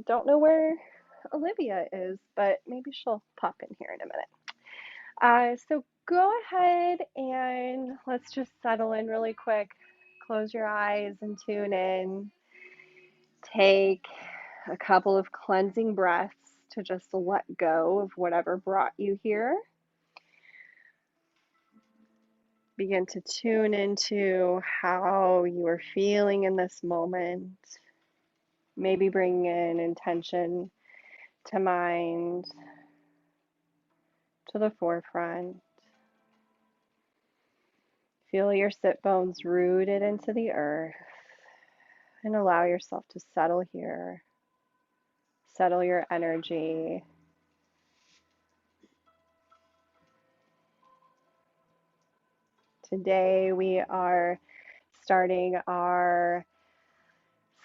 Don't know where Olivia is, but maybe she'll pop in here in a minute. So go ahead and let's just settle in really quick. Close your eyes and tune in. Take a couple of cleansing breaths to just let go of whatever brought you here. Begin to tune into how you are feeling in this moment. Maybe bring in intention to mind, to the forefront. Feel your sit bones rooted into the earth and allow yourself to settle here. Settle your energy. Today we are starting our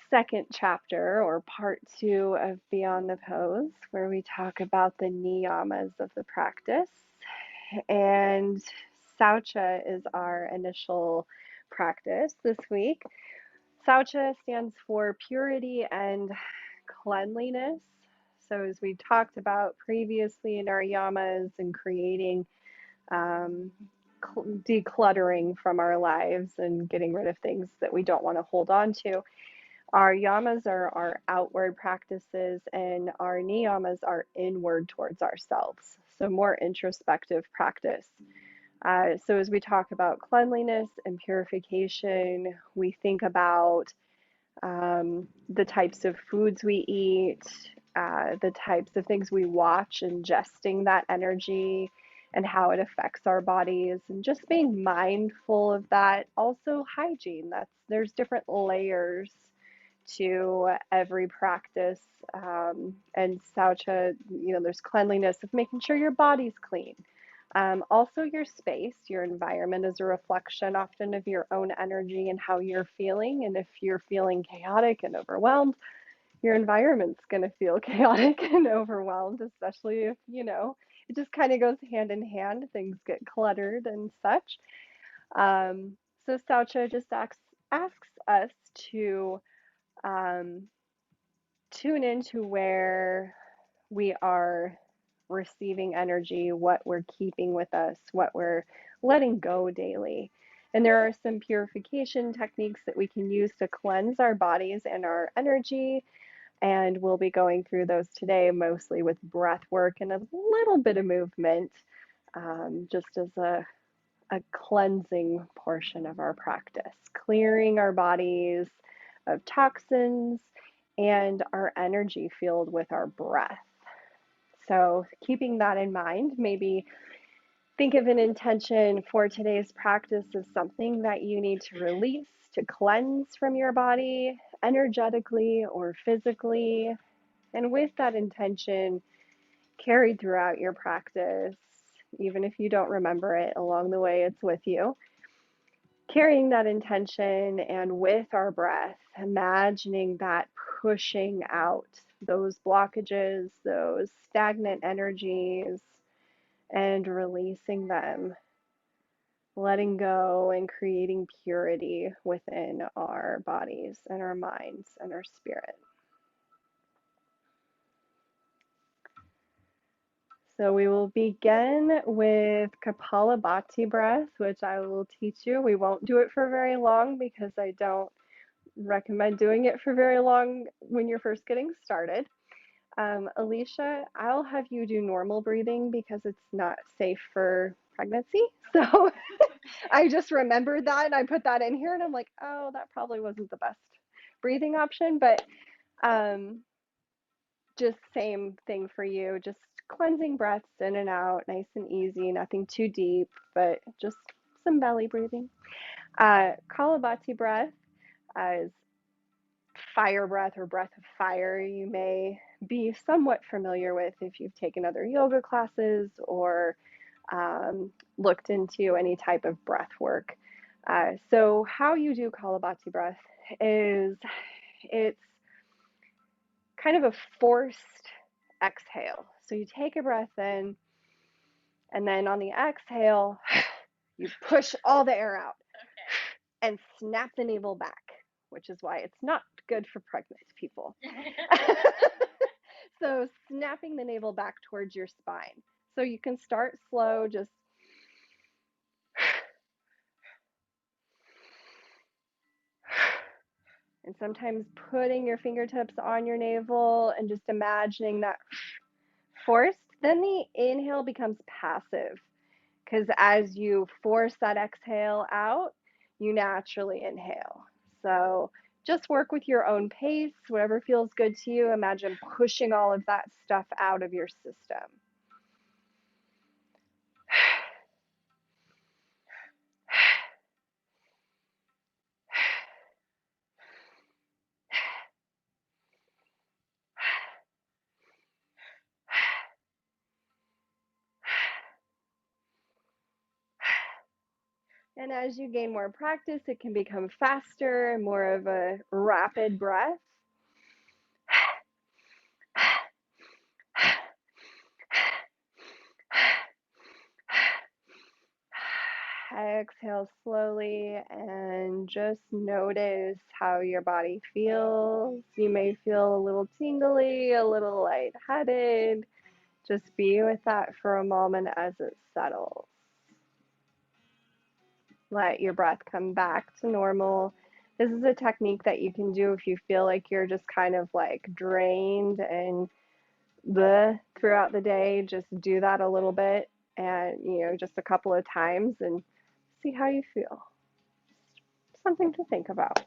second chapter or part 2 of Beyond the Pose, where we talk about the Niyamas of the practice. And Saucha is our initial practice this week. Saucha stands for purity and cleanliness. So as we talked about previously in our yamas and creating decluttering from our lives and getting rid of things that we don't want to hold on to, our yamas are our outward practices and our niyamas are inward towards ourselves. So more introspective practice. So as we talk about cleanliness and purification, we think about the types of foods we eat, the types of things we watch, ingesting that energy and how it affects our bodies, and just being mindful of that. Also hygiene, there's different layers to every practice. And Saucha, there's cleanliness of making sure your body's clean. Also your space, your environment is a reflection often of your own energy and how you're feeling. And if you're feeling chaotic and overwhelmed, your environment's going to feel chaotic and overwhelmed, especially if, it just kind of goes hand in hand. Things get cluttered and such. So Saucha just asks us to tune into where we are receiving energy, what we're keeping with us, what we're letting go daily. And there are some purification techniques that we can use to cleanse our bodies and our energy. And we'll be going through those today, mostly with breath work and a little bit of movement, just as a cleansing portion of our practice, clearing our bodies of toxins and our energy field with our breath. So keeping that in mind, maybe think of an intention for today's practice as something that you need to release, to cleanse from your body, energetically or physically. And with that intention carried throughout your practice, even if you don't remember it along the way, it's with you. Carrying that intention and with our breath, imagining that pushing out those blockages, those stagnant energies, and releasing them, letting go and creating purity within our bodies and our minds and our spirit. So we will begin with Kapalabhati breath, which I will teach you. We won't do it for very long because I don't recommend doing it for very long when you're first getting started. Alicia, I'll have you do normal breathing because it's not safe for pregnancy. So I just remembered that and I put that in here and I'm like, oh, that probably wasn't the best breathing option, but just same thing for you. Just cleansing breaths in and out, nice and easy, nothing too deep, but just some belly breathing. Kapalabhati breath is fire breath or breath of fire. You may be somewhat familiar with if you've taken other yoga classes or looked into any type of breath work. So how you do Kapalabhati breath is it's kind of a forced exhale. So you take a breath in, and then on the exhale, you push all the air out and snap the navel back, which is why it's not good for pregnant people. So snapping the navel back towards your spine. So you can start slow, just and sometimes putting your fingertips on your navel and just imagining that forced, then the inhale becomes passive. Because as you force that exhale out, you naturally inhale. So just work with your own pace, whatever feels good to you. Imagine pushing all of that stuff out of your system. And as you gain more practice, it can become faster, more of a rapid breath. Exhale slowly and just notice how your body feels. You may feel a little tingly, a little lightheaded. Just be with that for a moment as it settles. Let your breath come back to normal. This is a technique that you can do if you feel like you're just kind of like drained and throughout the day. Just do that a little bit and, just a couple of times and see how you feel. Something to think about.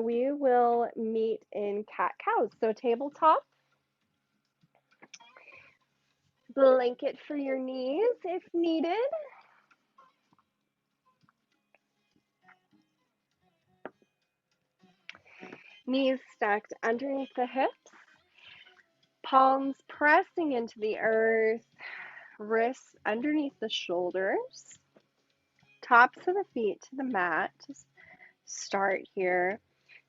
We will meet in cat-cows. So tabletop, blanket for your knees if needed. Knees stacked underneath the hips. Palms pressing into the earth. Wrists underneath the shoulders. Tops of the feet to the mat. Just start here.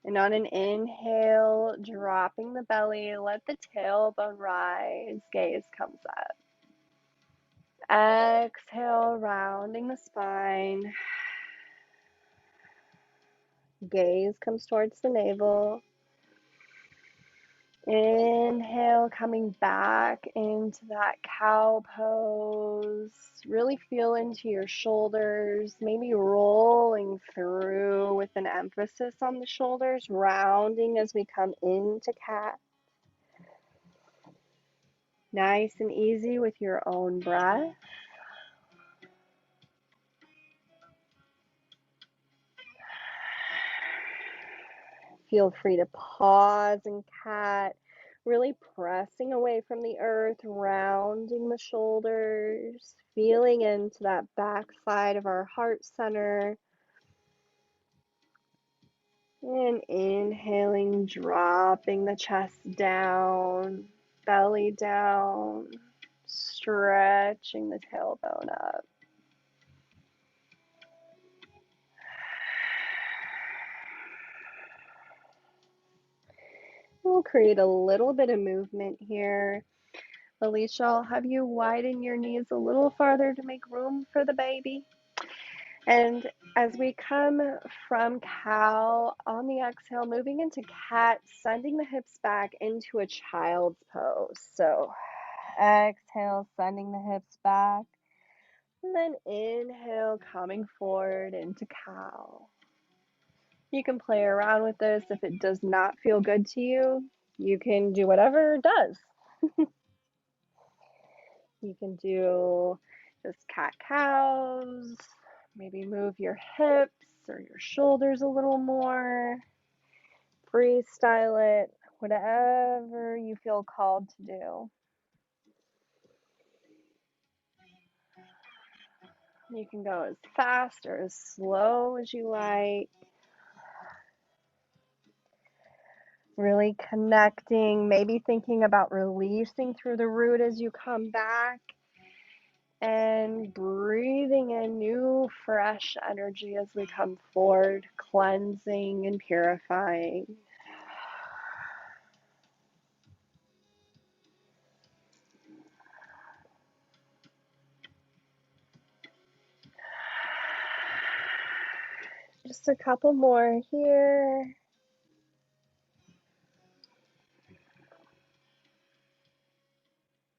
And on an inhale, dropping the belly, let the tailbone rise, gaze comes up. Exhale, rounding the spine. Gaze comes towards the navel. Inhale, coming back into that cow pose. Really feel into your shoulders, maybe rolling through with an emphasis on the shoulders, rounding as we come into cat. Nice and easy with your own breath. Feel free to pause in cat, really pressing away from the earth, rounding the shoulders, feeling into that back side of our heart center. And inhaling, dropping the chest down, belly down, stretching the tailbone up. We'll create a little bit of movement here. Alicia, I'll have you widen your knees a little farther to make room for the baby. And as we come from cow on the exhale, moving into cat, sending the hips back into a child's pose. So exhale, sending the hips back. And then inhale, coming forward into cow. You can play around with this. If it does not feel good to you, you can do whatever it does. You can do just cat-cows, maybe move your hips or your shoulders a little more, freestyle it, whatever you feel called to do. You can go as fast or as slow as you like. Really connecting, maybe thinking about releasing through the root as you come back. And breathing in new, fresh energy as we come forward, cleansing and purifying. Just a couple more here.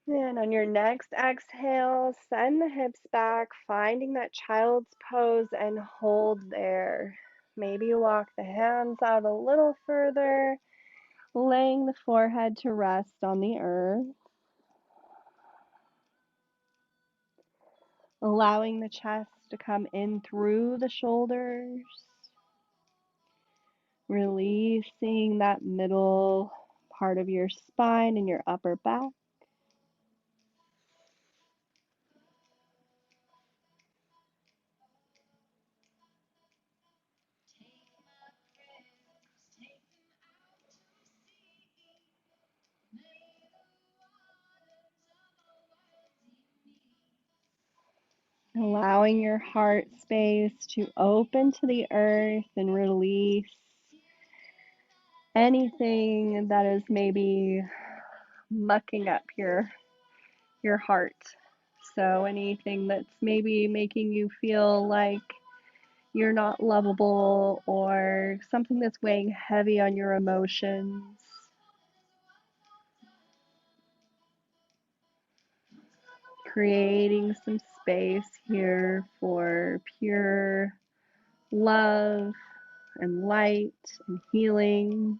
And on your next exhale, send the hips back, finding that child's pose and hold there. Maybe walk the hands out a little further, laying the forehead to rest on the earth, allowing the chest to come in through the shoulders, releasing that middle part of your spine and your upper back. Allowing your heart space to open to the earth and release anything that is maybe mucking up your heart. So anything that's maybe making you feel like you're not lovable or something that's weighing heavy on your emotions. Creating some space here for pure love and light and healing.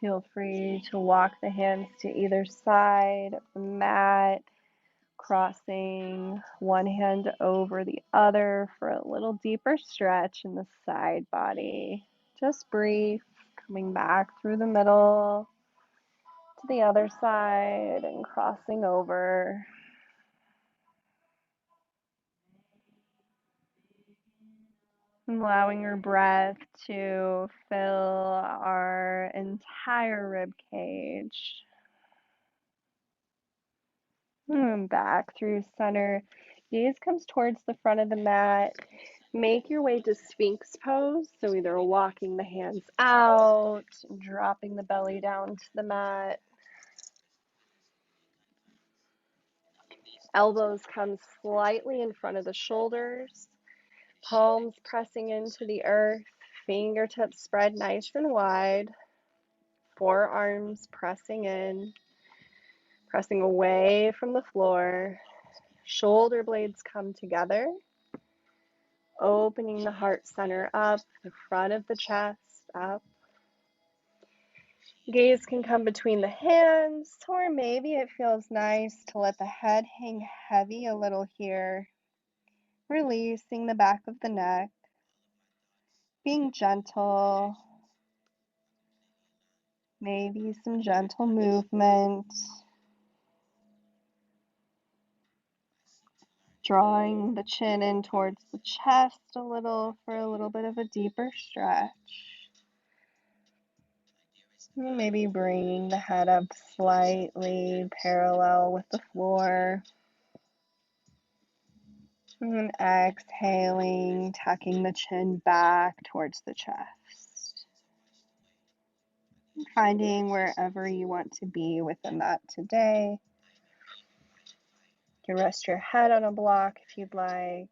Feel free to walk the hands to either side of the mat, crossing one hand over the other for a little deeper stretch in the side body. Just brief, coming back through the middle to the other side and crossing over. Allowing your breath to fill our entire rib cage. And back through center. Gaze comes towards the front of the mat. Make your way to Sphinx pose. So either walking the hands out, dropping the belly down to the mat. Elbows come slightly in front of the shoulders. Palms pressing into the earth. Fingertips spread nice and wide. Forearms pressing in, pressing away from the floor. Shoulder blades come together. Opening the heart center up, the front of the chest up. Gaze can come between the hands, or maybe it feels nice to let the head hang heavy a little here. Releasing the back of the neck. Being gentle. Maybe some gentle movement. Drawing the chin in towards the chest a little for a little bit of a deeper stretch. Maybe bringing the head up slightly parallel with the floor. And exhaling, tucking the chin back towards the chest. Finding wherever you want to be within that today. You can rest your head on a block if you'd like.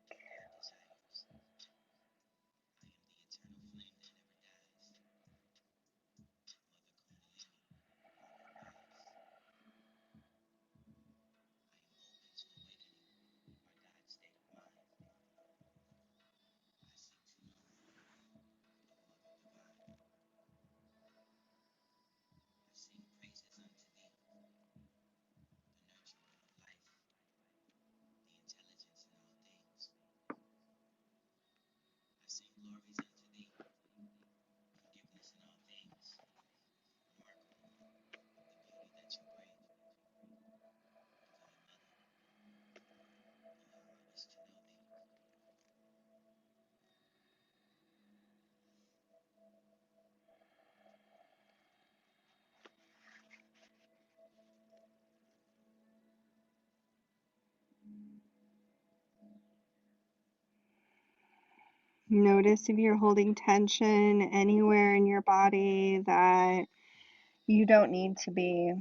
Notice if you're holding tension anywhere in your body that you don't need to be.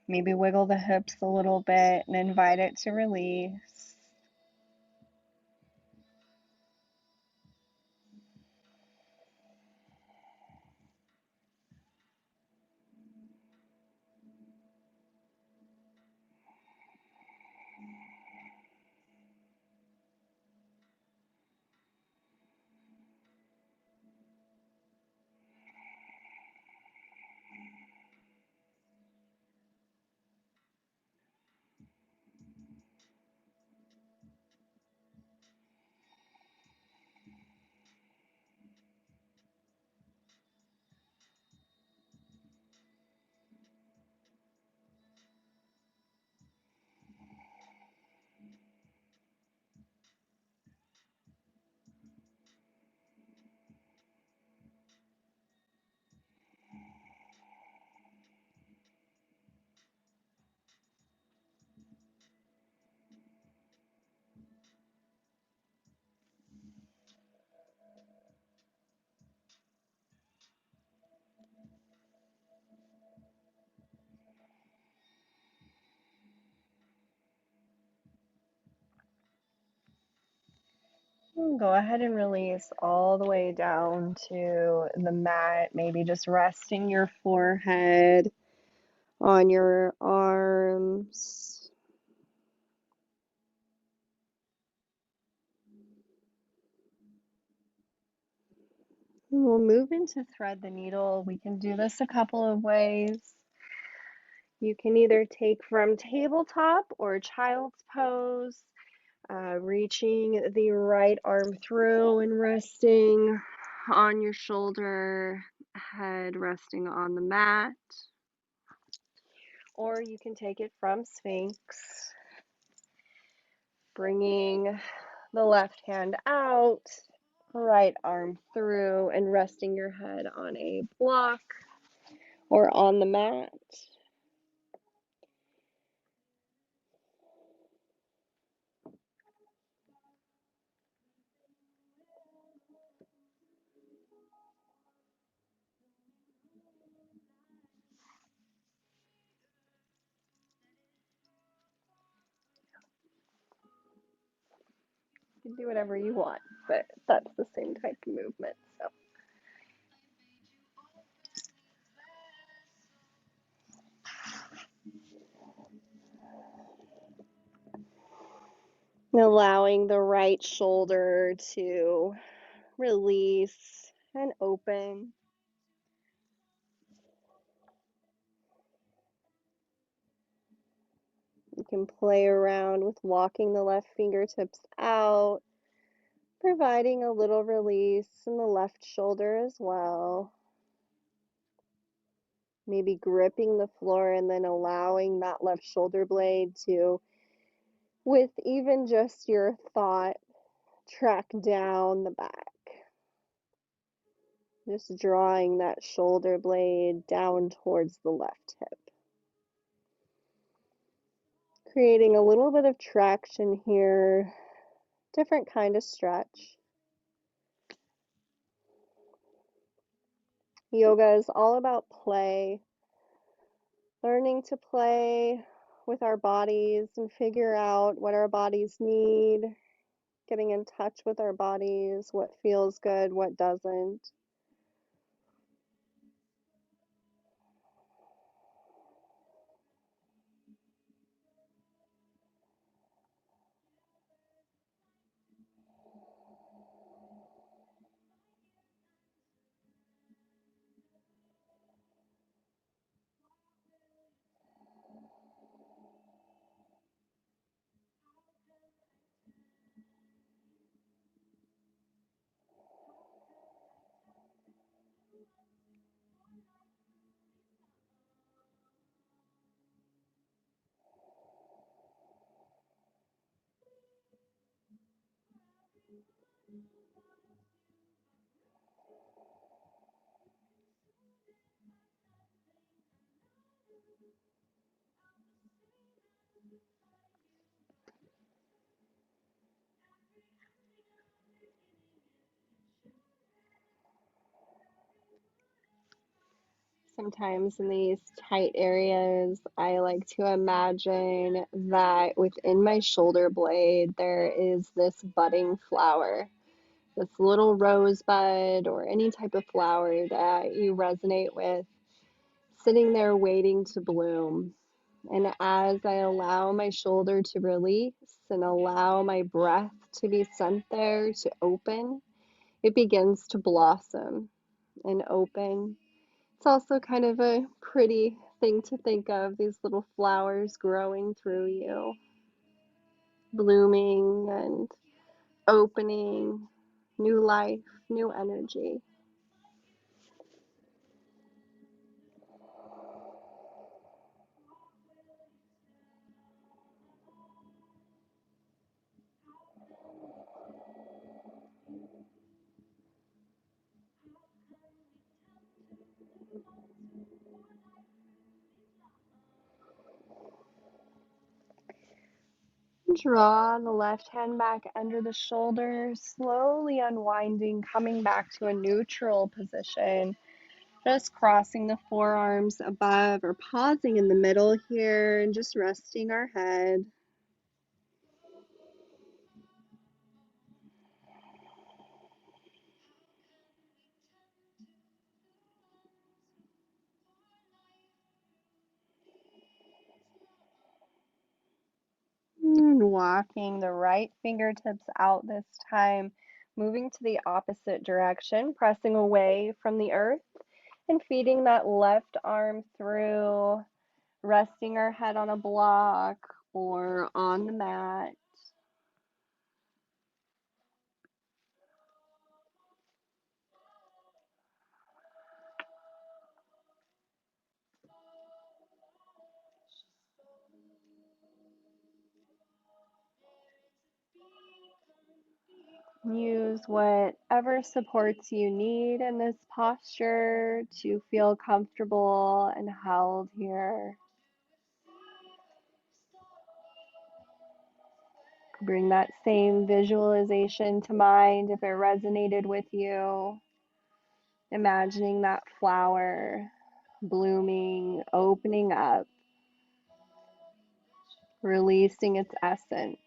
Maybe wiggle the hips a little bit and invite it to release. Go ahead and release all the way down to the mat, maybe just resting your forehead on your arms. We'll move into thread the needle. We can do this a couple of ways. You can either take from tabletop or child's pose, reaching the right arm through and resting on your shoulder, head resting on the mat. Or you can take it from Sphinx, bringing the left hand out, right arm through, and resting your head on a block or on the mat. You can do whatever you want, but that's the same type of movement. So allowing the right shoulder to release and open. You can play around with walking the left fingertips out, providing a little release in the left shoulder as well. Maybe gripping the floor and then allowing that left shoulder blade to, with even just your thought, track down the back. Just drawing that shoulder blade down towards the left hip. Creating a little bit of traction here, different kind of stretch. Yoga is all about play, learning to play with our bodies and figure out what our bodies need, getting in touch with our bodies, what feels good, what doesn't. sometimes in these tight areas, I like to imagine that within my shoulder blade there is this budding flower, this little rosebud or any type of flower that you resonate with, sitting there waiting to bloom. And as I allow my shoulder to release and allow my breath to be sent there to open, it begins to blossom and open. It's also kind of a pretty thing to think of, these little flowers growing through you, blooming and opening, new life, new energy. Draw the left hand back under the shoulders, slowly unwinding, coming back to a neutral position. Just crossing the forearms above or pausing in the middle here and just resting our head. And walking the right fingertips out this time, moving to the opposite direction, pressing away from the earth and feeding that left arm through, resting our head on a block or on the mat. Use whatever supports you need in this posture to feel comfortable and held here. Bring that same visualization to mind if it resonated with you. Imagining that flower blooming, opening up, releasing its essence.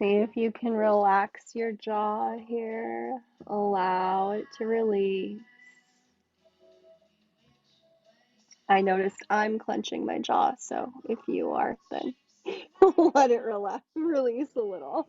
See if you can relax your jaw here. Allow it to release. I noticed I'm clenching my jaw, so if you are, then let it relax, release a little.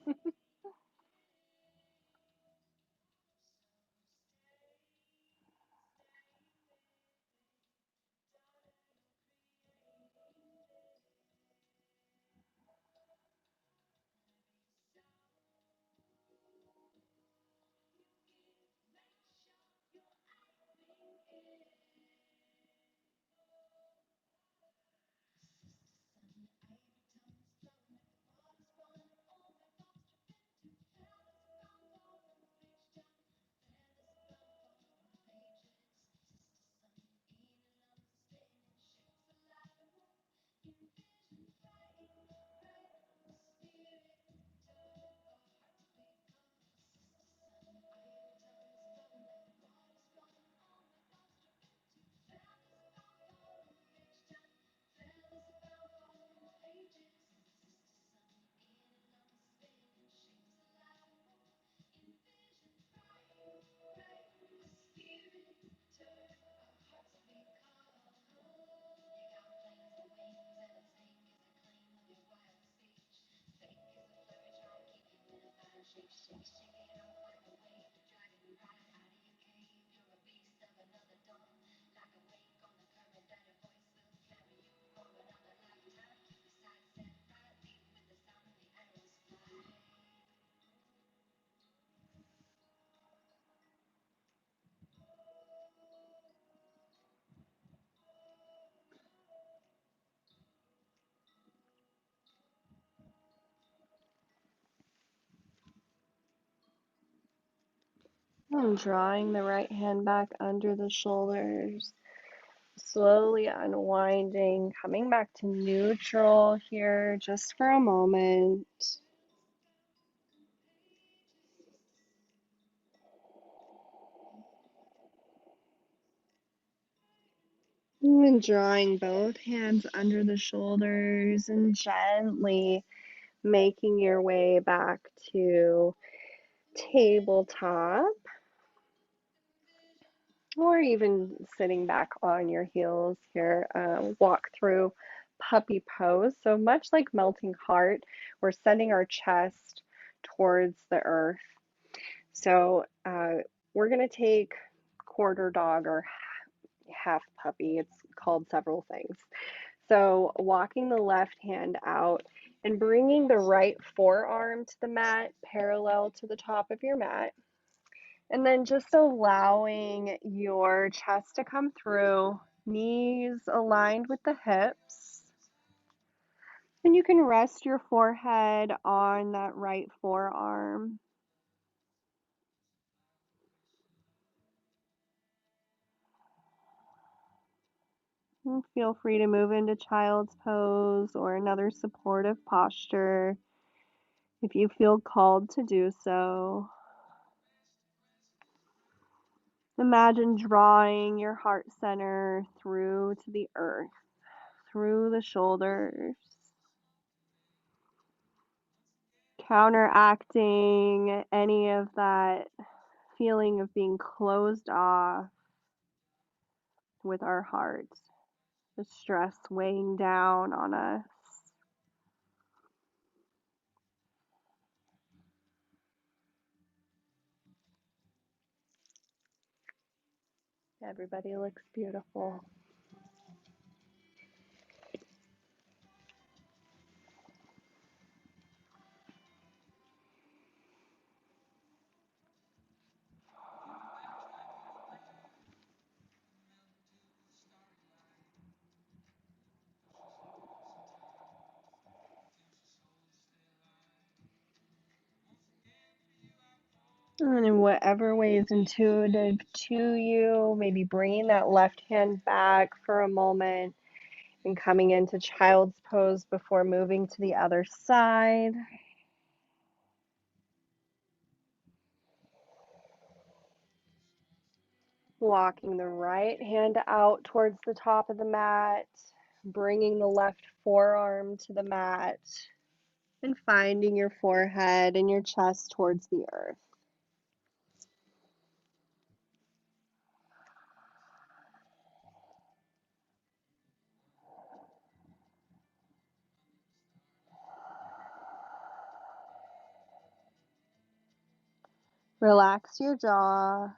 And drawing the right hand back under the shoulders, slowly unwinding, coming back to neutral here just for a moment. And drawing both hands under the shoulders and gently making your way back to tabletop, or even sitting back on your heels here. Walk through puppy pose. So much like melting heart, we're sending our chest towards the earth. So we're going to take quarter dog or half puppy. It's called several things. So walking the left hand out and bringing the right forearm to the mat, parallel to the top of your mat. And then just allowing your chest to come through, knees aligned with the hips. And you can rest your forehead on that right forearm. And feel free to move into child's pose or another supportive posture if you feel called to do so. Imagine drawing your heart center through to the earth, through the shoulders, counteracting any of that feeling of being closed off with our heart, the stress weighing down on us. Everybody looks beautiful. And in whatever way is intuitive to you, maybe bringing that left hand back for a moment and coming into child's pose before moving to the other side. Walking the right hand out towards the top of the mat, bringing the left forearm to the mat, and finding your forehead and your chest towards the earth. Relax your jaw.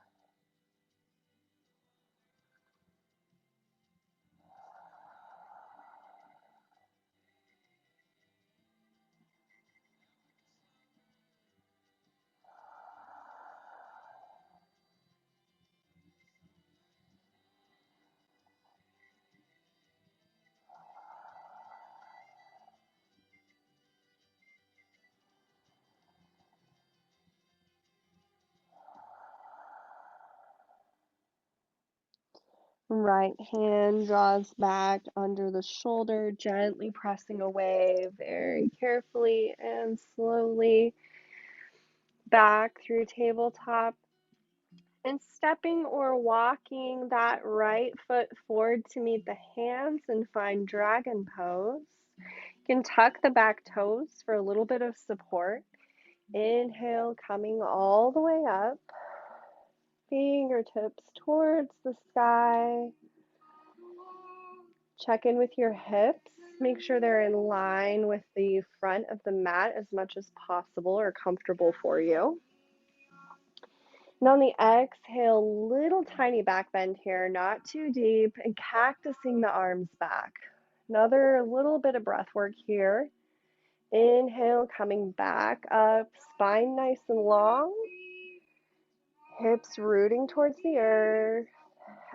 Right hand draws back under the shoulder, gently pressing away very carefully and slowly back through tabletop. And stepping or walking that right foot forward to meet the hands and find dragon pose. You can tuck the back toes for a little bit of support. Inhale, coming all the way up. Fingertips towards the sky. Check in with your hips. Make sure they're in line with the front of the mat as much as possible or comfortable for you. And on the exhale, little tiny back bend here, not too deep, and cactusing the arms back. Another little bit of breath work here. Inhale, coming back up, spine nice and long, hips rooting towards the earth.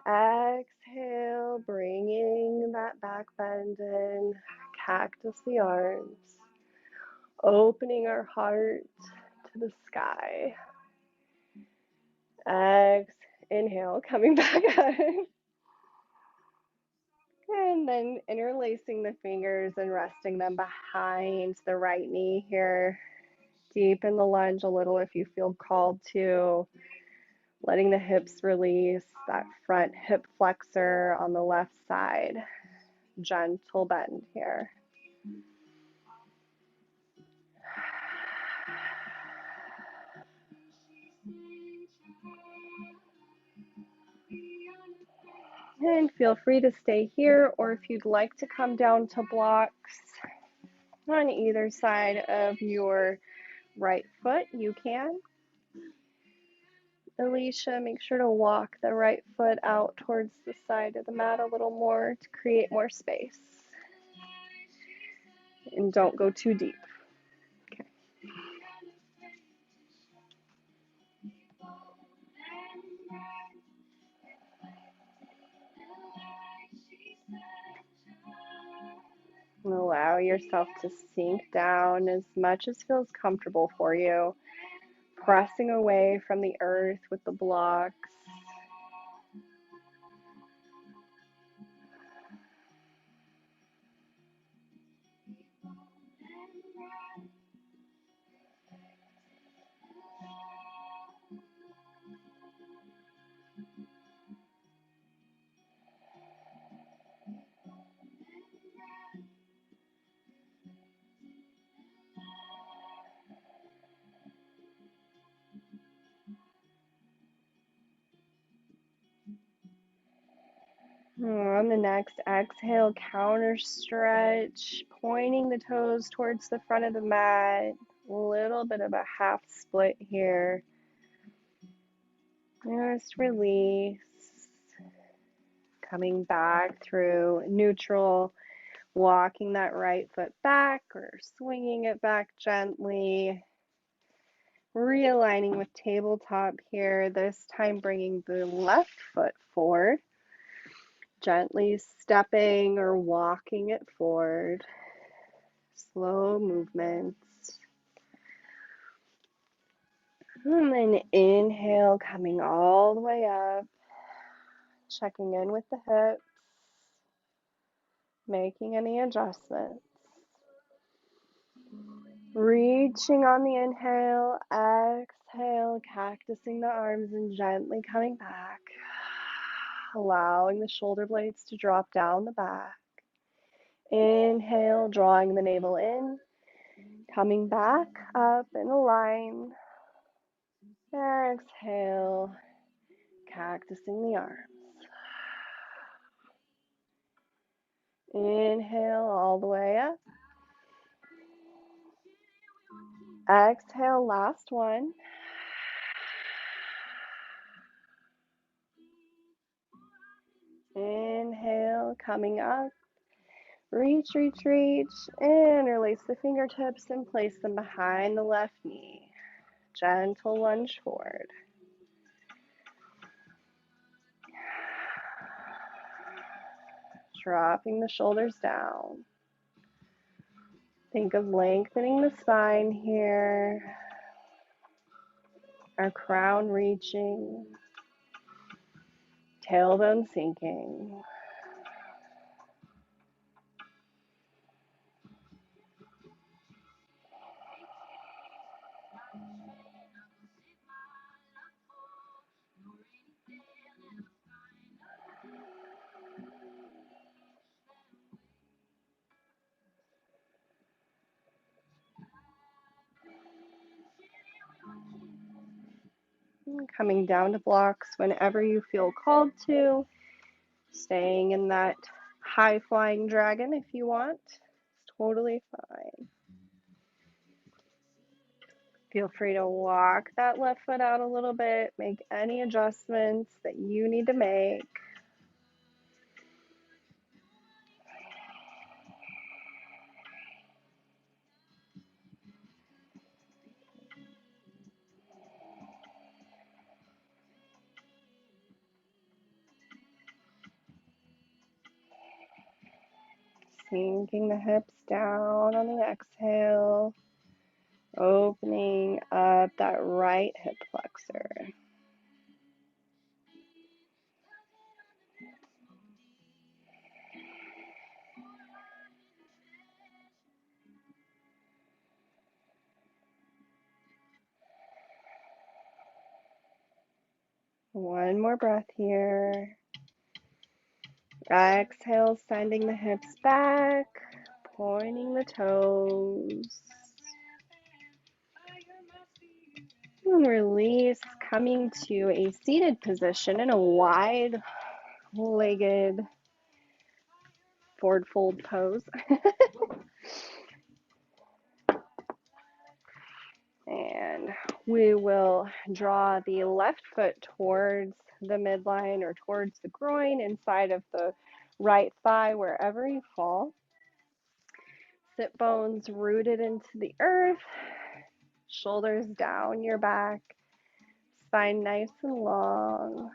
Exhale, bringing that back bend in, cactus the arms, opening our heart to the sky. Inhale, coming back up. And then interlacing the fingers and resting them behind the right knee here. Deepen the lunge a little if you feel called to. Letting the hips release, that front hip flexor on the left side. Gentle bend here. And feel free to stay here, or if you'd like to come down to blocks on either side of your right foot, you can. Alicia, make sure to walk the right foot out towards the side of the mat a little more to create more space. And don't go too deep. Okay. And allow yourself to sink down as much as feels comfortable for you. Pressing away from the earth with the blocks. On the next exhale, counter stretch, pointing the toes towards the front of the mat. A little bit of a half split here. Just release. Coming back through neutral, walking that right foot back or swinging it back gently. Realigning with tabletop here, this time bringing the left foot forward. Gently stepping or walking it forward. Slow movements. And then inhale, coming all the way up. Checking in with the hips. Making any adjustments. Reaching on the inhale. Exhale, cactusing the arms and gently coming back. Allowing the shoulder blades to drop down the back. Inhale, drawing the navel in, coming back up in a line. Exhale, cactusing the arms. Inhale all the way up. Exhale, last one. Inhale, coming up. Reach, reach, reach. Interlace the fingertips and place them behind the left knee. Gentle lunge forward. Dropping the shoulders down. Think of lengthening the spine here. Our crown reaching. Tailbone sinking. Coming down to blocks whenever you feel called to. Staying in that high flying dragon if you want. totally fine. Feel free to walk that left foot out a little bit, make any adjustments that you need to make. Sinking the hips down on the exhale, opening up that right hip flexor. One more breath here. Exhale, sending the hips back, pointing the toes. And release, coming to a seated position in a wide-legged forward fold pose. And we will draw the left foot towards the midline or towards the groin, inside of the right thigh, wherever you fall. Sit bones rooted into the earth, shoulders down your back, spine nice and long.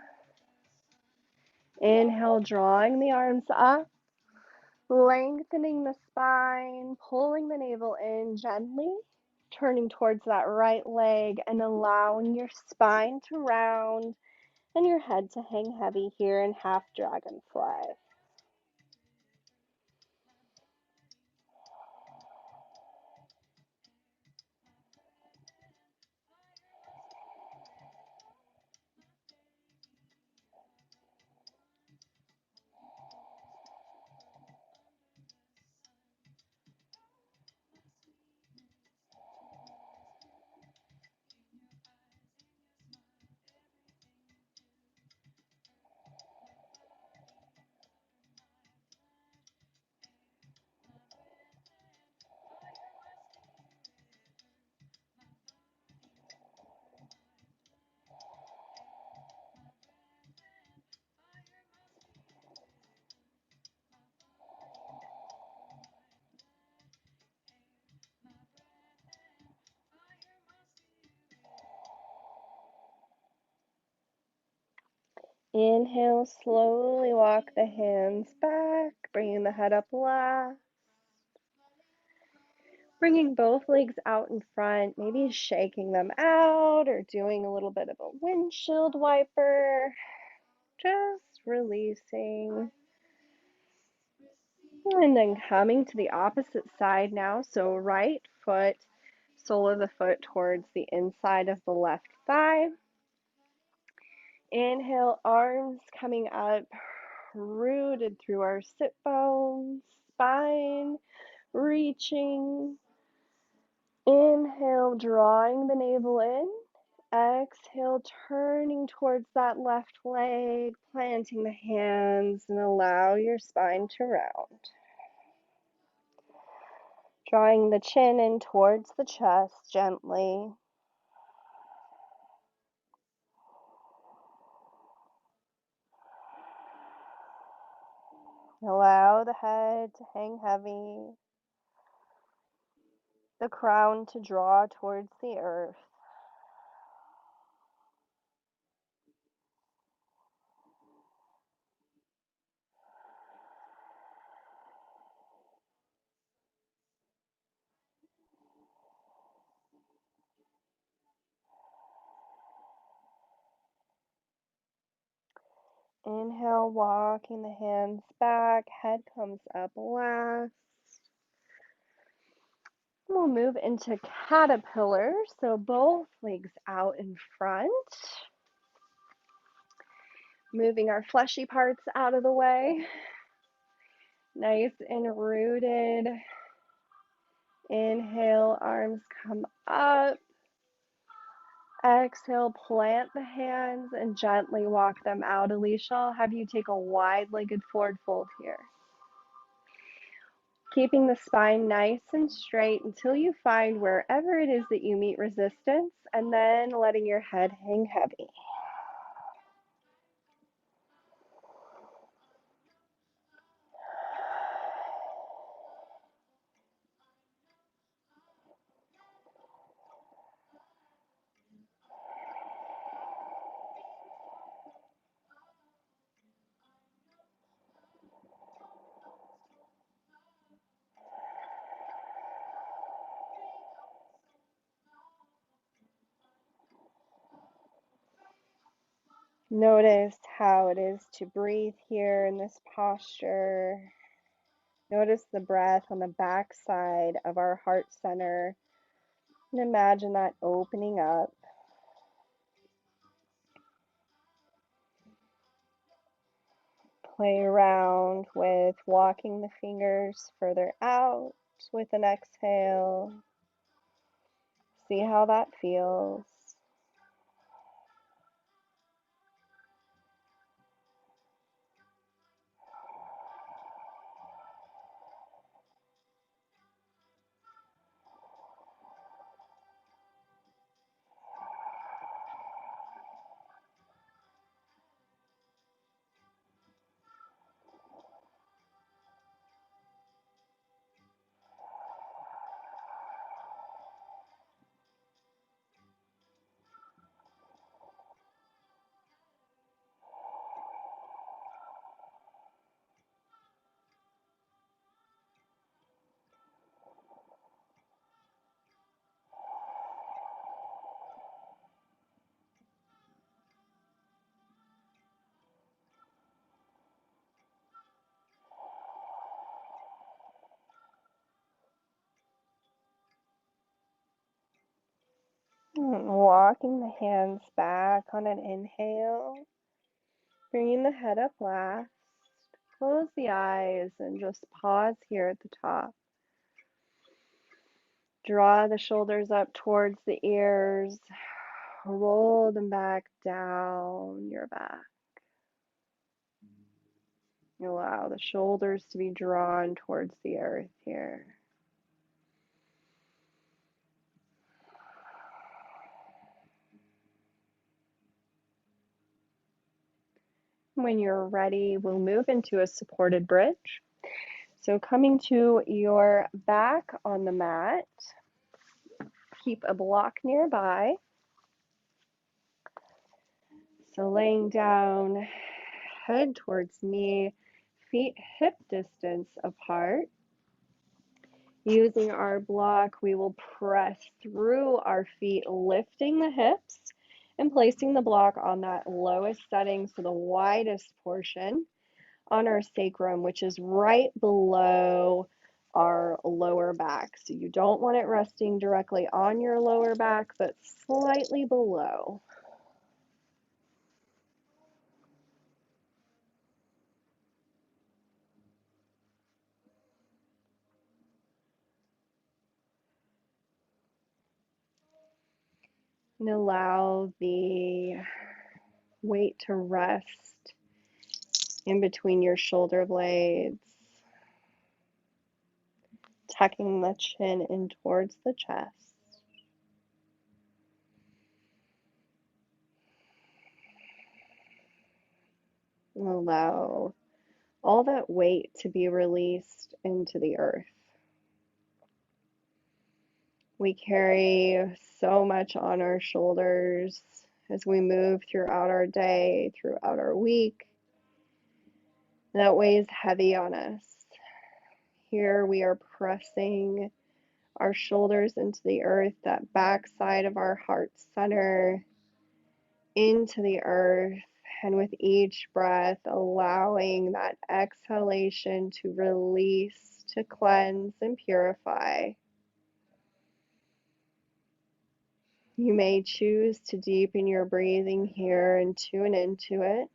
Inhale, drawing the arms up, lengthening the spine, pulling the navel in gently, turning towards that right leg and allowing your spine to round and your head to hang heavy here in half dragonfly. Inhale, slowly walk the hands back, bringing the head up last. Bringing both legs out in front, maybe shaking them out or doing a little bit of a windshield wiper. Just releasing. And then coming to the opposite side now. So right foot, sole of the foot towards the inside of the left thigh. Inhale, arms coming up, rooted through our sit bones, spine reaching. Inhale, drawing the navel in. Exhale, turning towards that left leg, planting the hands, and allow your spine to round. Drawing the chin in towards the chest gently. Allow the head to hang heavy, the crown to draw towards the earth. Inhale, walking the hands back, head comes up last. We'll move into caterpillar, so both legs out in front. Moving our fleshy parts out of the way. Nice and rooted. Inhale, arms come up. Exhale, plant the hands and gently walk them out. Alicia, I'll have you take a wide-legged forward fold here. Keeping the spine nice and straight until you find wherever it is that you meet resistance, and then letting your head hang heavy. Notice how it is to breathe here in this posture. Notice the breath on the back side of our heart center. And imagine that opening up. Play around with walking the fingers further out with an exhale. See how that feels. Walking the hands back on an inhale, bringing the head up last. Close the eyes and just pause here at the top. Draw the shoulders up towards the ears. Roll them back down your back. Allow the shoulders to be drawn towards the earth here. When you're ready, we'll move into a supported bridge. So coming to your back on the mat, keep a block nearby. So laying down, head towards knee, feet hip distance apart. Using our block, we will press through our feet, lifting the hips and placing the block on that lowest setting, so the widest portion on our sacrum, which is right below our lower back. So you don't want it resting directly on your lower back, but slightly below. And allow the weight to rest in between your shoulder blades, tucking the chin in towards the chest. And allow all that weight to be released into the earth. We carry so much on our shoulders as we move throughout our day, throughout our week. That weighs heavy on us. Here we are pressing our shoulders into the earth, that back side of our heart center into the earth. And with each breath, allowing that exhalation to release, to cleanse and purify. You may choose to deepen your breathing here and tune into it.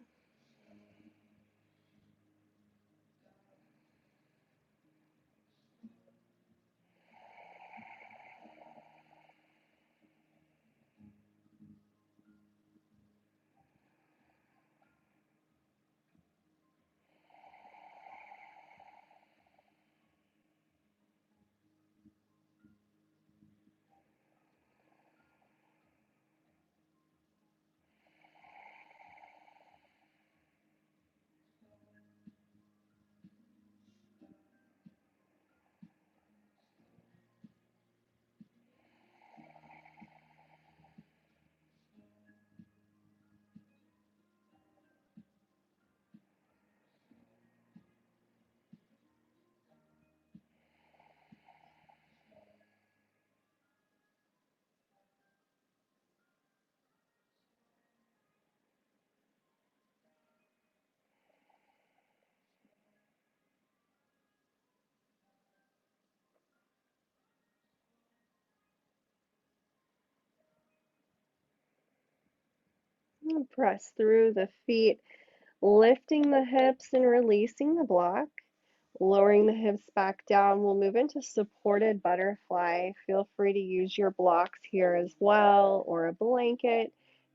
Press through the feet, lifting the hips and releasing the block. Lowering the hips back down, we'll move into supported butterfly. Feel free to use your blocks here as well, or a blanket,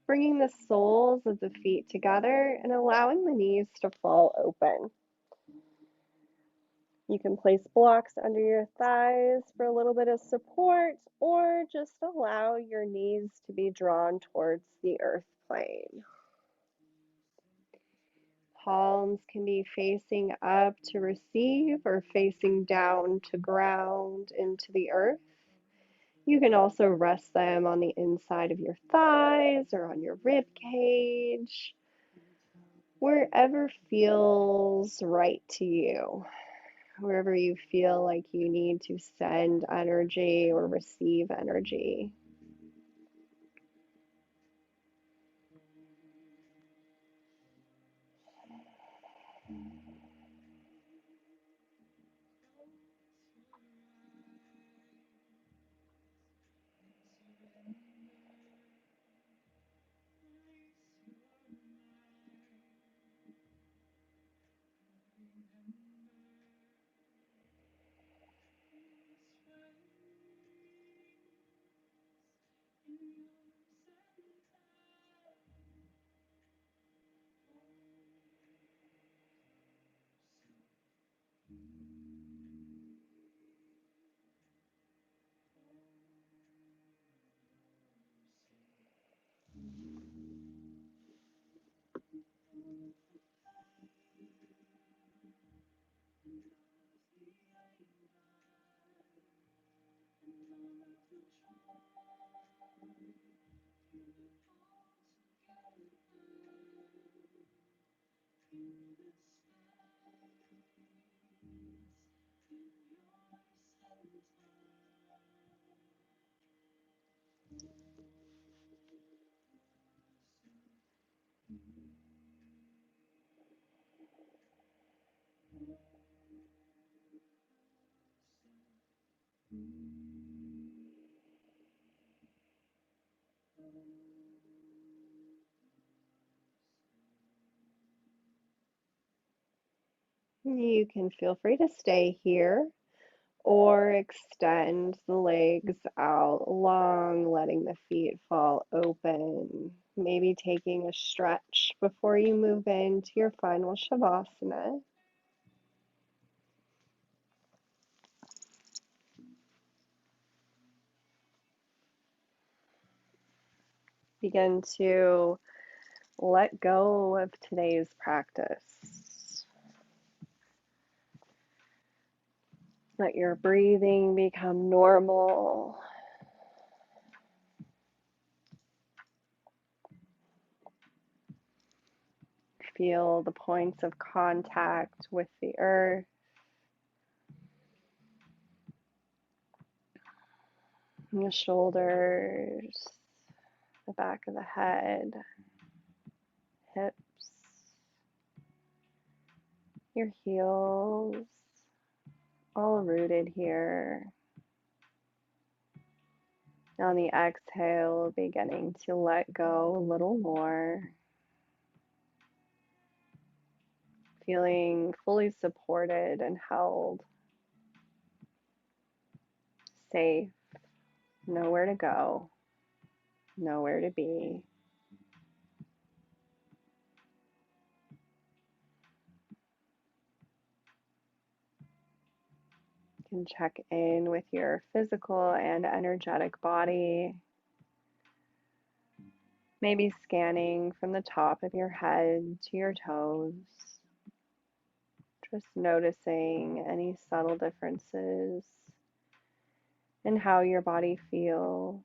bringing the soles of the feet together and allowing the knees to fall open. You can place blocks under your thighs for a little bit of support, or just allow your knees to be drawn towards the earth plane. Palms can be facing up to receive or facing down to ground into the earth. You can also rest them on the inside of your thighs or on your rib cage, wherever feels right to you, wherever you feel like you need to send energy or receive energy. You can feel free to stay here or extend the legs out long, letting the feet fall open. Maybe taking a stretch before you move into your final Shavasana. Begin to let go of today's practice. Let your breathing become normal. Feel the points of contact with the earth. The shoulders, the back of the head, hips, your heels, all rooted here. On the exhale, beginning to let go a little more. Feeling fully supported and held, safe, nowhere to go, nowhere to be. You can check in with your physical and energetic body. Maybe scanning from the top of your head to your toes. Just noticing any subtle differences in how your body feels.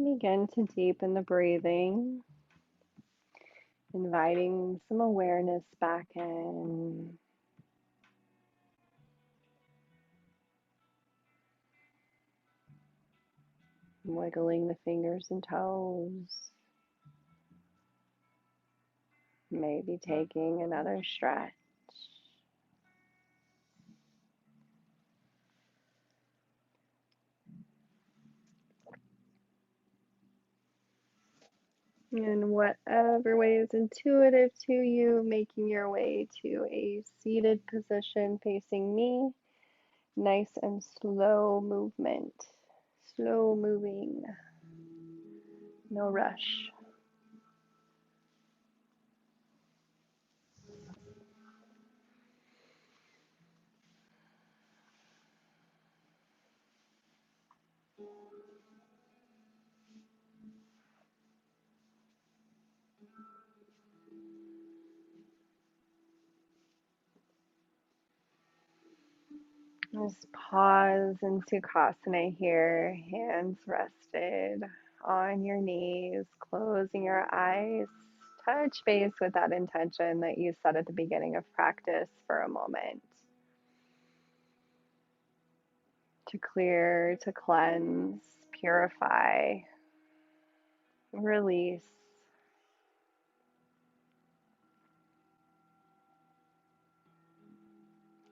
Begin to deepen the breathing, inviting some awareness back in. Wiggling the fingers and toes. Maybe taking another stretch. In whatever way is intuitive to you, making your way to a seated position facing me. Nice and slow movement. Slow moving. No rush. Just pause in Sukhasana here, hands rested on your knees, closing your eyes. Touch base with that intention that you set at the beginning of practice for a moment. To clear, to cleanse, purify, release.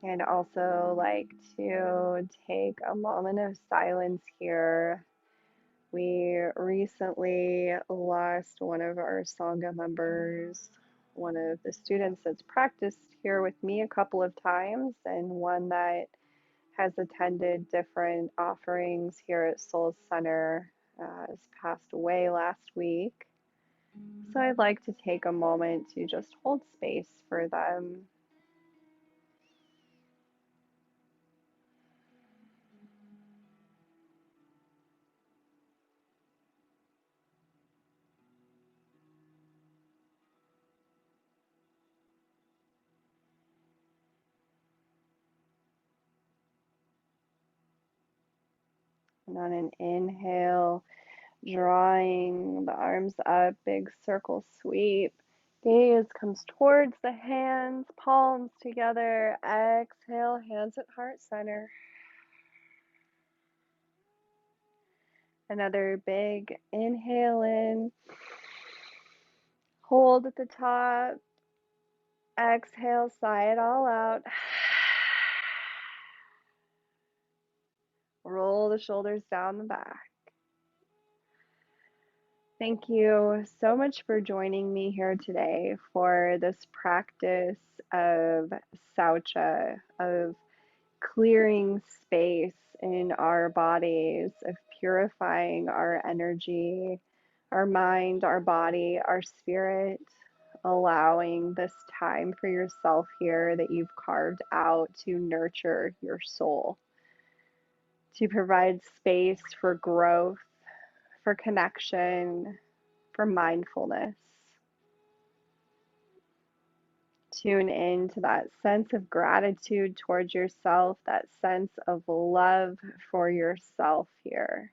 I'd also like to take a moment of silence here. We recently lost one of our Sangha members, one of the students that's practiced here with me a couple of times, and one that has attended different offerings here at Soul Center, has passed away last week. So I'd like to take a moment to just hold space for them. And on an inhale, drawing the arms up, big circle sweep. Gaze comes towards the hands, palms together. Exhale, hands at heart center. Another big inhale in. Hold at the top. Exhale, sigh it all out. Roll the shoulders down the back. Thank you so much for joining me here today for this practice of Saucha, of clearing space in our bodies, of purifying our energy, our mind, our body, our spirit, allowing this time for yourself here that you've carved out to nurture your soul, to provide space for growth, for connection, for mindfulness. Tune into that sense of gratitude towards yourself, that sense of love for yourself here.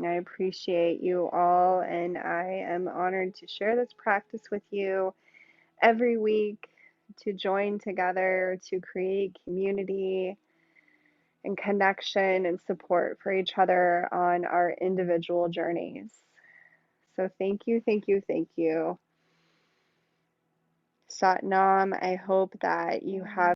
I appreciate you all, and I am honored to share this practice with you every week, to join together, to create community and connection and support for each other on our individual journeys. So thank you, thank you, thank you. Sat Nam, I hope that you have